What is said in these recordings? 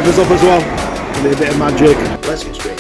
us up as well. Give it a bit of magic. Let's get straight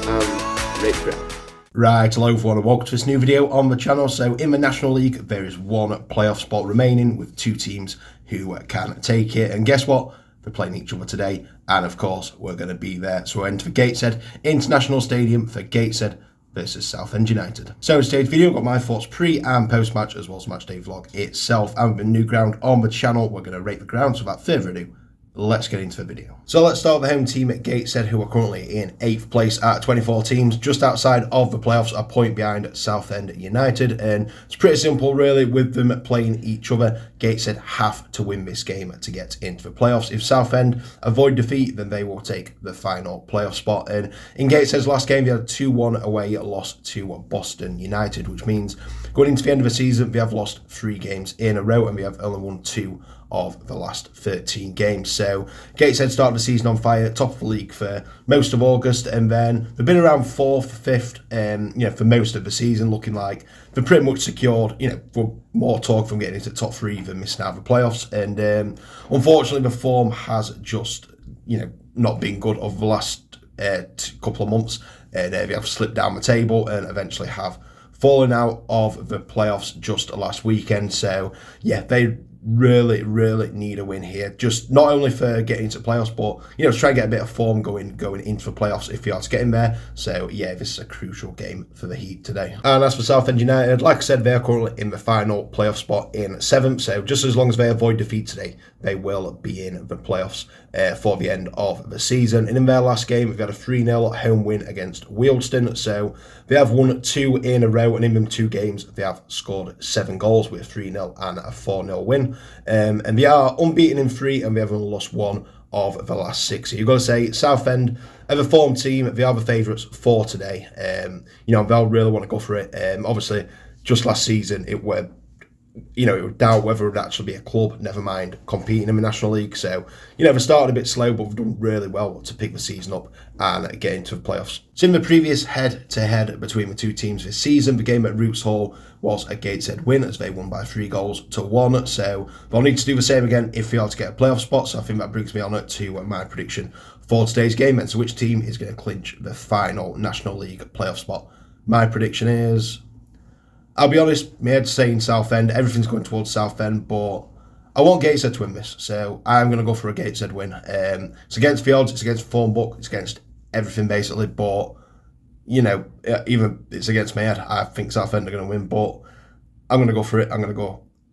and rate the ground. Right, hello everyone and welcome to this new video on the channel. So in the National League there is one playoff spot remaining with two teams who can take it, and guess what? They're playing each other today, and of course we're going to be there. So we're into the Gateshead International Stadium for Gateshead versus Southend United. So in today's video I've got my thoughts pre and post match as well as match day vlog itself, and with the new ground on the channel we're going to rate the ground. So without further ado, let's get into the video. So let's start with the home team at Gateshead, who are currently in 8th place at 24 teams, just outside of the playoffs, a point behind Southend United. And it's pretty simple really with them playing each other. Gateshead have to win this game to get into the playoffs. If Southend avoid defeat, then they will take the final playoff spot. And in Gateshead's last game, they had a 2-1 away loss to Boston United, which means going into the end of the season, they have lost 3 games in a row and we have only won 2 of the last 13 games. So Gateshead started the season on fire, top of the league for most of August, and then they've been around 4th, 5th, for most of the season, looking like they're pretty much secured, for more talk from getting into the top 3 than missing out of the playoffs. And unfortunately, the form has just, not been good over the last couple of months, and they have slipped down the table and eventually have fallen out of the playoffs just last weekend. So yeah, they really need a win here, just not only for getting into playoffs, but to try and get a bit of form going into the playoffs if you are to get in there. So yeah, this is a crucial game for the Heat today. And as for Southend United, like I said, they're currently in the final playoff spot in 7th, so just as long as they avoid defeat today, they will be in the playoffs for the end of the season. And in their last game, they've had a 3-0 home win against Wealdstone, so they have won 2 in a row, and in them 2 games they have scored 7 goals with a 3-0 and a 4-0 win. And they are unbeaten in 3, and they have only lost 1 of the last 6. So you've got to say Southend are the form team. They are the favourites for today. They'll really want to go for it. Obviously, just last season it were, it would doubt whether it would actually be a club, never mind competing in the National League. So, they started a bit slow, but they've done really well to pick the season up and get into the playoffs. So in the previous head-to-head between the two teams this season, the game at Roots Hall was a Gateshead win as they won by 3-1. So they'll need to do the same again if they are to get a playoff spot. So I think that brings me on to my prediction for today's game. And so which team is going to clinch the final National League playoff spot? My prediction is, I'll be honest, my head's saying Southend. Everything's going towards Southend, but I want Gateshead to win this, so I'm going to go for a Gateshead win. It's against the odds, it's against the form book, it's against everything basically, but, even it's against my head. I think Southend are going to win, but I'm going to go for it.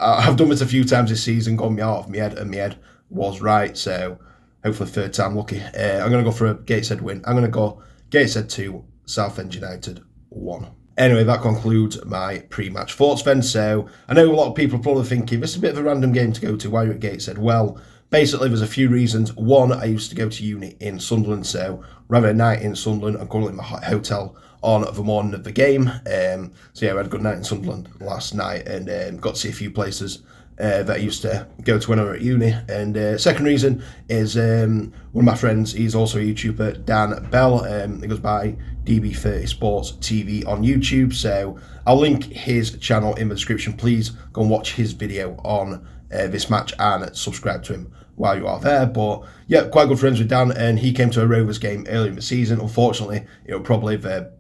I've done this a few times this season, gone me out of my head, and my head was right, so hopefully 3rd time lucky. I'm going to go for a Gateshead win. I'm going to go Gateshead 2, Southend United 1. Anyway, that concludes my pre-match thoughts then. So I know a lot of people are probably thinking, this is a bit of a random game to go to, why are you at Gateshead? Well, basically there's a few reasons. One, I used to go to uni in Sunderland, so we're having a night in Sunderland. I'm currently in my hotel on the morning of the game. So yeah, we had a good night in Sunderland last night, and got to see a few places that I used to go to when I was at uni. And second reason is one of my friends, he's also a YouTuber, Dan Bell. He goes by DB30 Sports TV on YouTube, so I'll link his channel in the description. Please go and watch his video on this match and subscribe to him while you are there. But yeah, quite good friends with Dan, and he came to a Rovers game earlier in the season. Unfortunately, it was probably the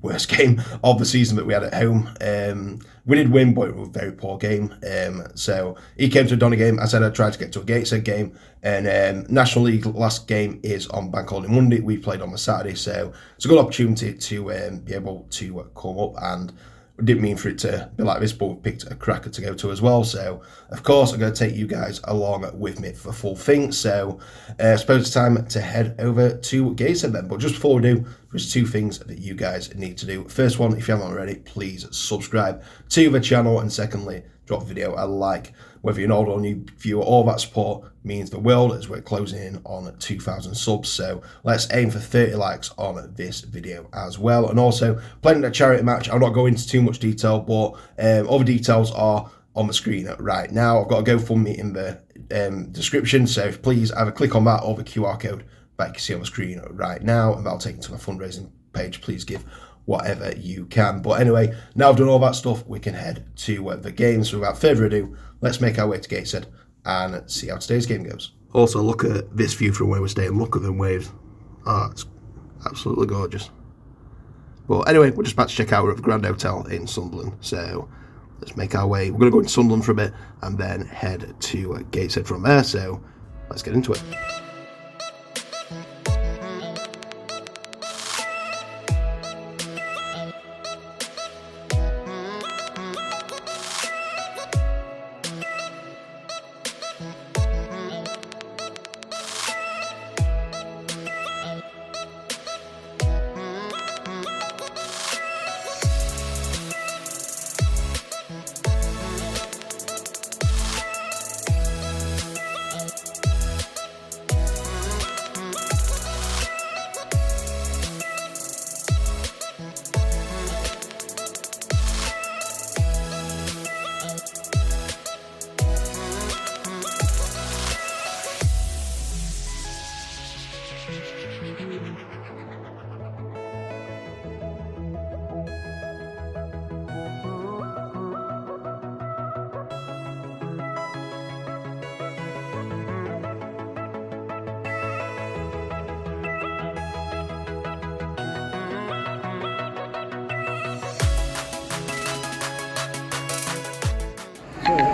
worst game of the season that we had at home. We did win, but it was a very poor game. So he came to a Donny game. I said I'd try to get to a Gateshead game. And National League last game is on Bank Holiday Monday. We played on the Saturday, so it's a good opportunity to be able to come up. And we didn't mean for it to be like this, but we picked a cracker to go to as well. So, of course, I'm going to take you guys along with me for the full thing. So, I suppose it's time to head over to Gateshead then. But just before we do, there's 2 things that you guys need to do. First one, if you haven't already, please subscribe to the channel. And secondly, drop the video a like. Whether you're an old or new viewer, all that support means the world as we're closing in on 2,000 subs. So let's aim for 30 likes on this video as well. And also, planning a charity match. I'll not go into too much detail, but all the details are on the screen right now. I've got a GoFundMe in the description, so please either click on that or the QR code that you can see on the screen right now, and that'll take you to my fundraising page. Please give whatever you can. But anyway, now I've done all that stuff, we can head to the game. So without further ado, let's make our way to Gateshead and see how today's game goes. Also, look at this view from where we're staying. Look at them waves. Oh, it's absolutely gorgeous. But anyway, we're just about to check out. We're at the Grand Hotel in Sunderland. So let's make our way. We're going to go into Sunderland for a bit and then head to Gateshead from there. So let's get into it.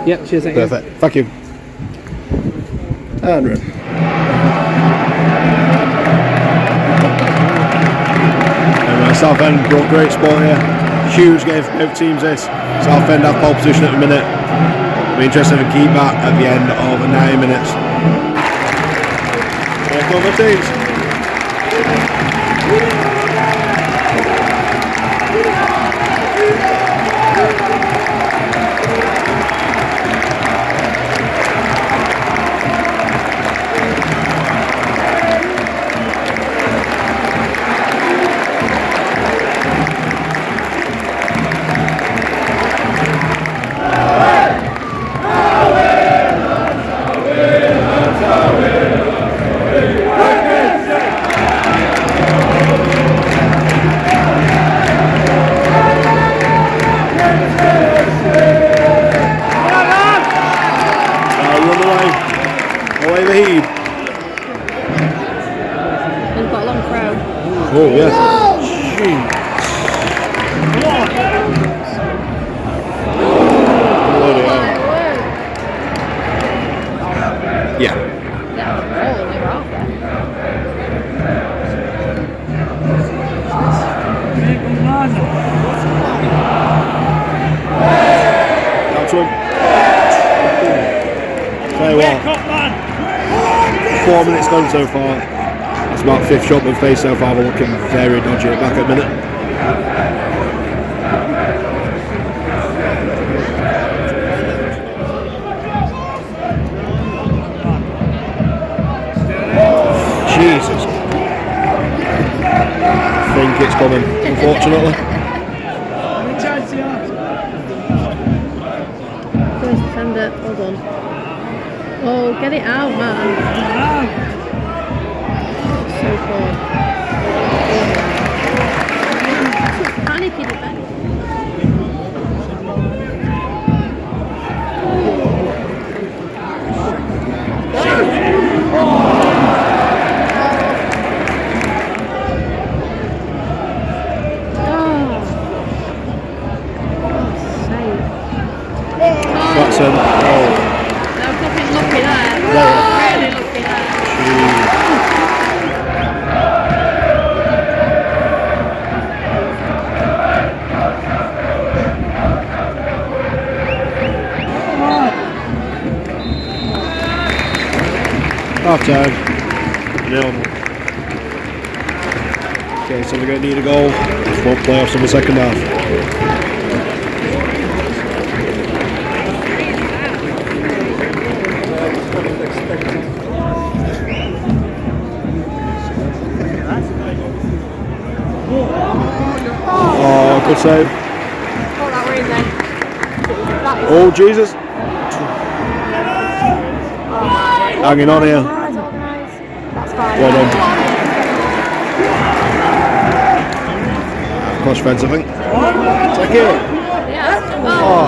Yep, cheers. Perfect. Thank you. And run. Anyway, Southend brought great sport here. Huge game for both teams this. Southend have pole position at the minute. We're interested to keep that at the end of 90 minutes. Here come the teams. Oh, yes. Jeez. Bloody hell. Yeah. That's one. Tell you what, 4 minutes gone so far. It's about 5th shot we've faced so far. We're looking very dodgy at back at the minute. Jesus. I think it's coming, unfortunately. First defender, hold on. Oh, get it out, man. So cool. Panicky defense. That's That was nothing lucky there. No. Really lucky there. Half time. 0. Okay, so we're going to need a goal. It's 1 playoffs in the second half. Oh, good save. Oh, that were in there. Oh, Jesus. Hanging on here. That's fine. Well done. Cross fence, I think. Take it. Yeah. Oh.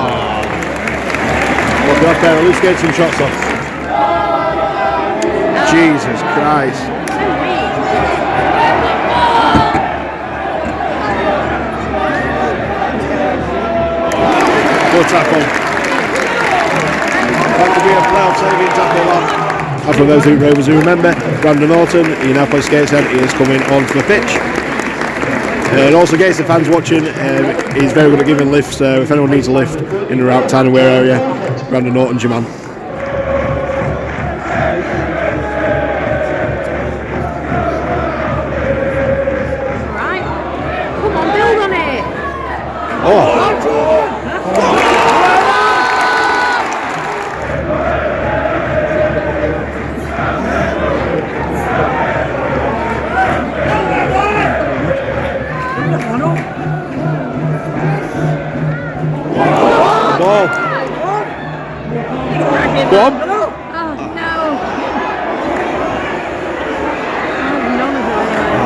Well, we have to at least get some shots off. Jesus Christ. Good tackle. That could be a playoff saving tackle, that. And for those Rovers who remember, Brandon Norton, he now plays Gateshead, he is coming onto the pitch. And also Gateshead fans watching, he's very good at giving lifts, so if anyone needs a lift in and around Tyne and Wear area, Brandon Norton's your man. Right. Come on, build on it. Oh! Ball. Go on. Oh, no. Oh, none of it anyway.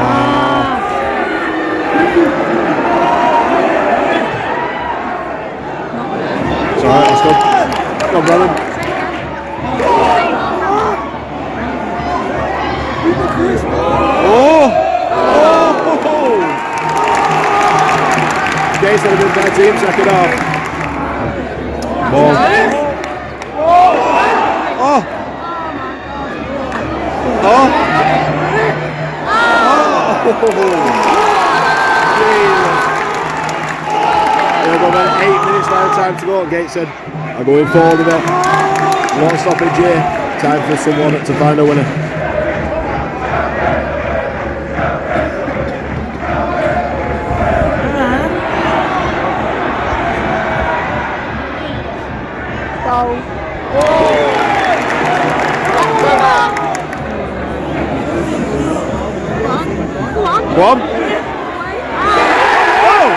It's alright, let's go. Come on, Brandon. Oh! Oh! Gateshead have been better team, second half. Ball. Oh! Oh! Oh! We've got about 8 minutes now, time to go. And Gateshead are going forward a bit. One stoppage here. Time for someone to find a winner. Go on. Oh!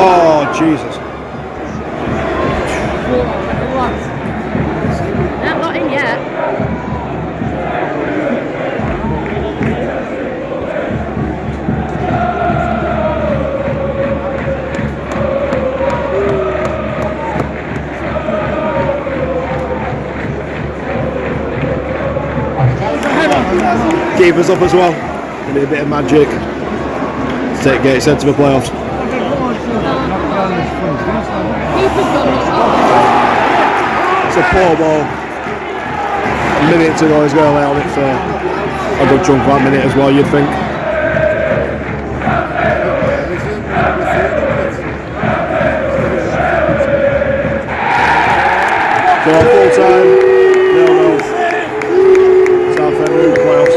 Oh, Jesus. Not in yet. Keepers up as well. Gonna be a bit of magic to take Gateshead to the playoffs. It's a poor ball. A minute to go, he's going to lay on it for a good chunk of that minute as well, you'd think. So full time, 0-0. Southend in the playoffs.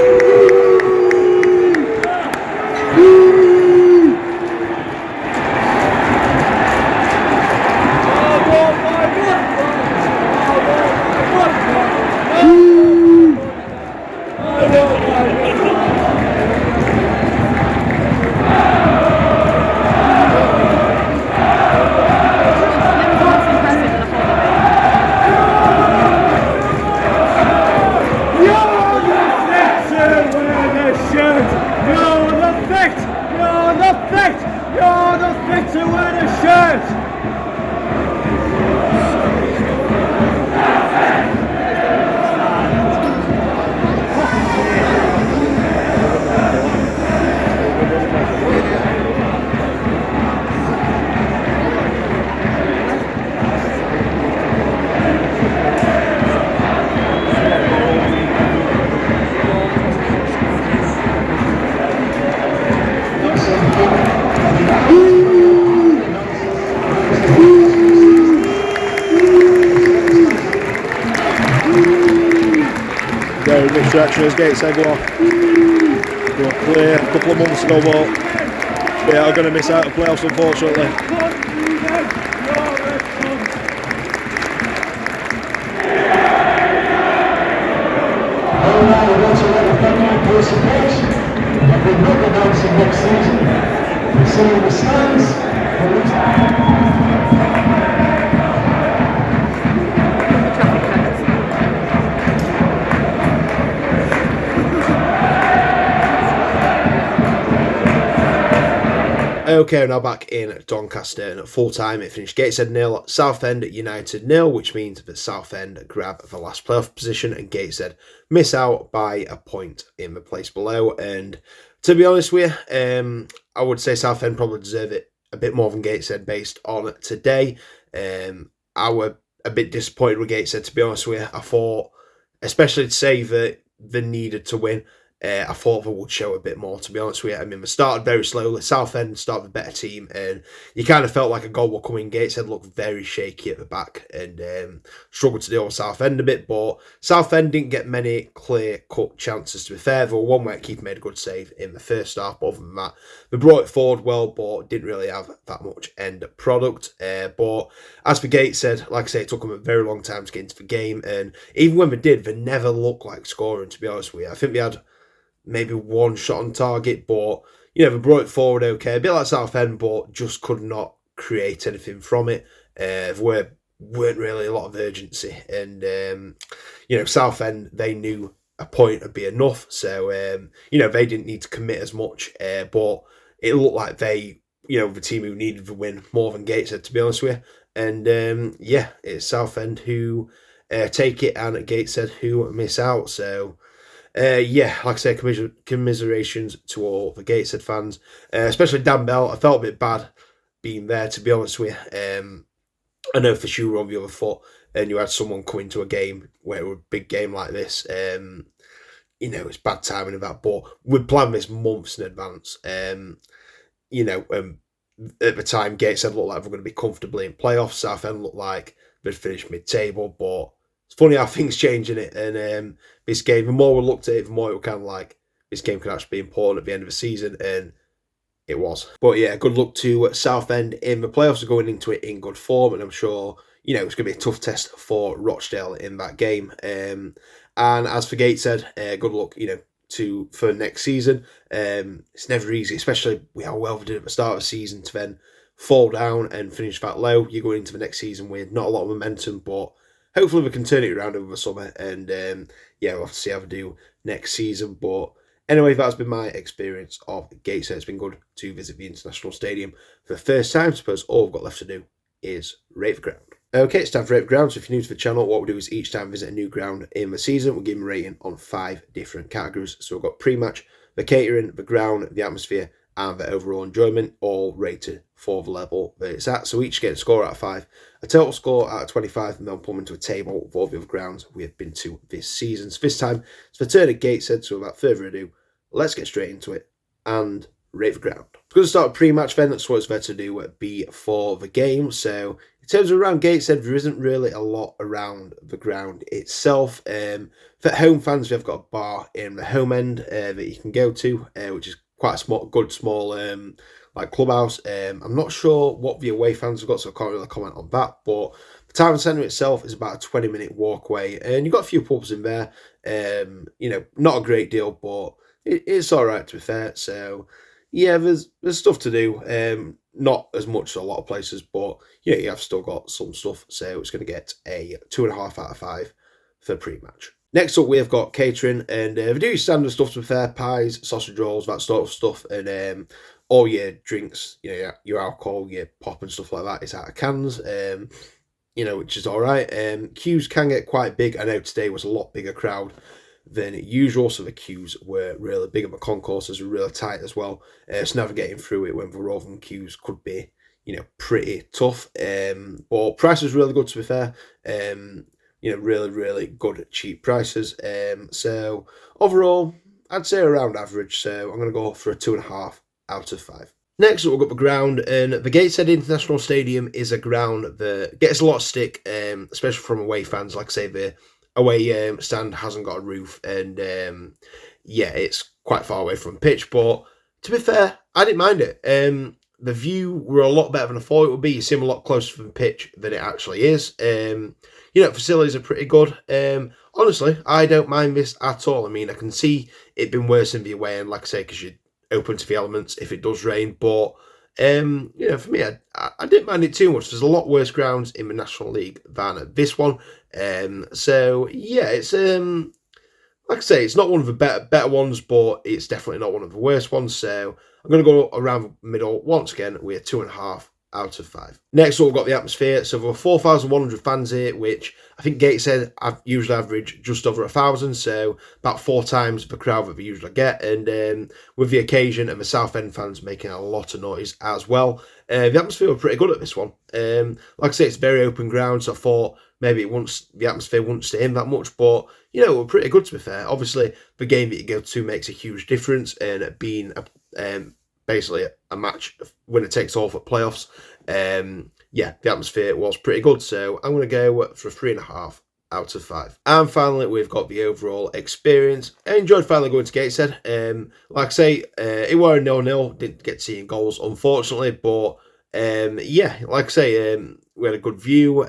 Very good stretcher as Gateshead go clear a couple of months ago, but they are going to miss out the playoffs unfortunately. Next season, we're seeing the stands. Okay, now back in Doncaster, and at full time it finished Gateshead 0, Southend United 0, which means that Southend grab the last playoff position and Gateshead miss out by a point in the place below. And to be honest with you, I would say Southend probably deserve it a bit more than Gateshead based on today. I were a bit disappointed with Gateshead, to be honest with you. I thought, especially to say that they needed to win, I thought they would show a bit more, to be honest with you. I mean, they started very slowly. Southend started a better team, and you kind of felt like a goal would come in. Gateshead looked very shaky at the back and struggled to deal with Southend a bit, but Southend didn't get many clear-cut chances, to be fair. There were one where Keith made a good save in the first half, but other than that, they brought it forward well, but didn't really have that much end product. But as for Gateshead, like I say, it took them a very long time to get into the game, and even when they did, they never looked like scoring, to be honest with you. I think they had maybe one shot on target, but they brought it forward okay, a bit like Southend, but just could not create anything from it. There weren't really a lot of urgency, and Southend, they knew a point would be enough, so they didn't need to commit as much, but it looked like they, the team who needed the win more than Gateshead, to be honest with you. And it's Southend who take it and Gateshead who miss out. So like I say, commiserations to all the Gateshead fans, especially Dan Bell. I felt a bit bad being there, to be honest with you. I know for sure on the other foot, and you had someone come into a game where it was a big game like this. It's bad timing of that, but we'd planned this months in advance. At the time, Gateshead looked like they were going to be comfortably in playoffs. Southend looked like they'd finished mid-table, but it's funny how things change in it. And this game, the more we looked at it, the more it was kind of like this game could actually be important at the end of the season, and it was. But yeah, good luck to Southend in the playoffs. Are going into it in good form, and I'm sure it's going to be a tough test for Rochdale in that game. And as for Gateshead, good luck, for next season. It's never easy, especially with how well we did at the start of the season, to then fall down and finish that low. You're going into the next season with not a lot of momentum, but hopefully we can turn it around over the summer, and we'll have to see how we do next season. But anyway, that's been my experience of Gateshead. It's been good to visit the International Stadium for the first time. I suppose all we've got left to do is rate the ground. Okay, it's time for rate the ground. So if you're new to the channel, what we do is each time we visit a new ground in the season, we'll give them a rating on 5 different categories. So we've got pre-match, the catering, the ground, the atmosphere, and the overall enjoyment, all rated for the level that it's at. So each get a score out of 5, a total score out of 25, and then put them into a table of all the other grounds we have been to this season. So this time, it's the turn at Gateshead, so without further ado, let's get straight into it and rate the ground. We're going to start with pre-match then. That's what it's there to do before the game. So in terms of around Gateshead, there isn't really a lot around the ground itself. For home fans, we've got a bar in the home end that you can go to, which is quite a small clubhouse. I'm not sure what the away fans have got, so I can't really comment on that. But the town centre itself is about a 20-minute walk away, and you've got a few pubs in there. Not a great deal, but it's all right, to be fair. So yeah, there's stuff to do. Not as much as a lot of places, but you have still got some stuff. So it's going to get a 2.5 out of 5 for pre-match. Next up, we have got catering, and we do standard stuff, to be fair: pies, sausage rolls, that sort of stuff, and all your drinks, your alcohol, your pop and stuff like that is out of cans, which is all right. Queues can get quite big. I know today was a lot bigger crowd than usual, so the queues were really big, and the concourses were really tight as well. So navigating through it when the roving queues could be, pretty tough. But price was really good, to be fair. Really, really good, cheap prices. So overall, I'd say around average. So I'm going to go for a 2.5 out of 5. Next up, we've got the ground, and the Gateshead International Stadium is a ground that gets a lot of stick, especially from away fans. Like I say, the away stand hasn't got a roof, and it's quite far away from the pitch. But to be fair, I didn't mind it. The view were a lot better than I thought it would be. You seem a lot closer to the pitch than it actually is. Facilities are pretty good. Honestly, I don't mind this at all. I mean, I can see it being worse in the away end, like I say, because you're open to the elements if it does rain. But, for me, I didn't mind it too much. There's a lot worse grounds in the National League than this one. It's, like I say, it's not one of the better ones, but it's definitely not one of the worst ones. So I'm going to go around the middle once again with 2.5 out of 5. Next up, we've got the atmosphere. So there were 4,100 fans here, which I think Gateshead usually average just over 1,000, so about 4 times the crowd that they usually get. And with the occasion and the Southend fans making a lot of noise as well, the atmosphere were pretty good at this one. Like I say, it's very open ground, so I thought maybe the atmosphere wouldn't stay in that much, but you know, it were pretty good to be fair. Obviously, the game that you go to makes a huge difference, and being basically a match winner takes all for playoffs. Yeah, the atmosphere was pretty good, so I'm going to go for 3.5 out of 5. And finally, we've got the overall experience. I enjoyed finally going to Gateshead. Like I say, it were 0-0. Didn't get seeing goals, unfortunately, but yeah, like I say, we had a good view.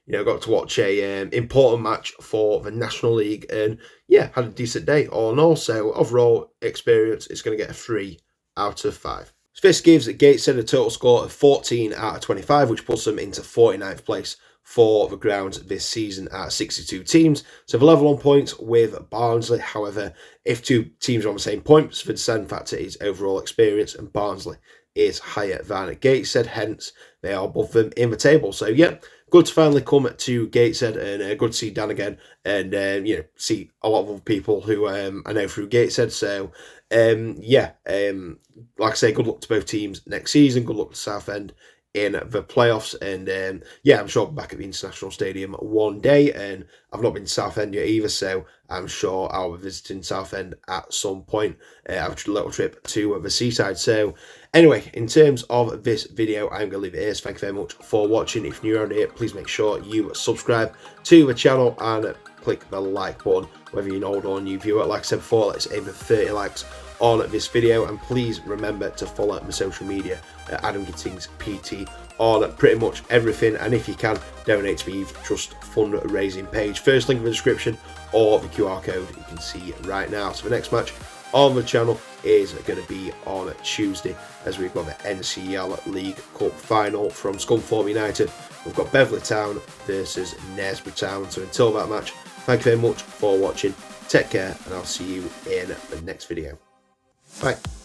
You know, got to watch a important match for the National League, and yeah, had a decent day all in all. So overall experience is going to get a 3 out of 5. So this gives Gateshead a total score of 14 out of 25, which puts them into 49th place for the ground this season at 62 teams. So they're level on points with Barnsley. However, if 2 teams are on the same points, the deciding factor is overall experience, and Barnsley is higher than Gateshead, hence they are above them in the table. So yeah, good to finally come to Gateshead, and good to see Dan again, and you know, see a lot of other people who I know through Gateshead. So yeah, like I say, good luck to both teams next season. Good luck to Southend in the playoffs, and yeah, I'm sure I'll be back at the International Stadium one day, and I've not been to Southend yet either, so I'm sure I'll be visiting Southend at some point. Have a little trip to the seaside. So anyway, in terms of this video, I'm going to leave it here. So thank you very much for watching. If you're new around here, please make sure you subscribe to the channel and click the like button, whether you're an old or new viewer. Like I said before, let's aim for 30 likes on this video, and please remember to follow my social media at Adam Gittings PT on pretty much everything, and if you can, donate to the Eve Trust fundraising page. First link in the description or the QR code you can see right now. So the next match on the channel is going to be on Tuesday, as we've got the NCL League Cup final from Scunthorpe United. We've got Beverley Town versus Knaresborough Town. So until that match, thank you very much for watching. Take care, and I'll see you in the next video. Bye.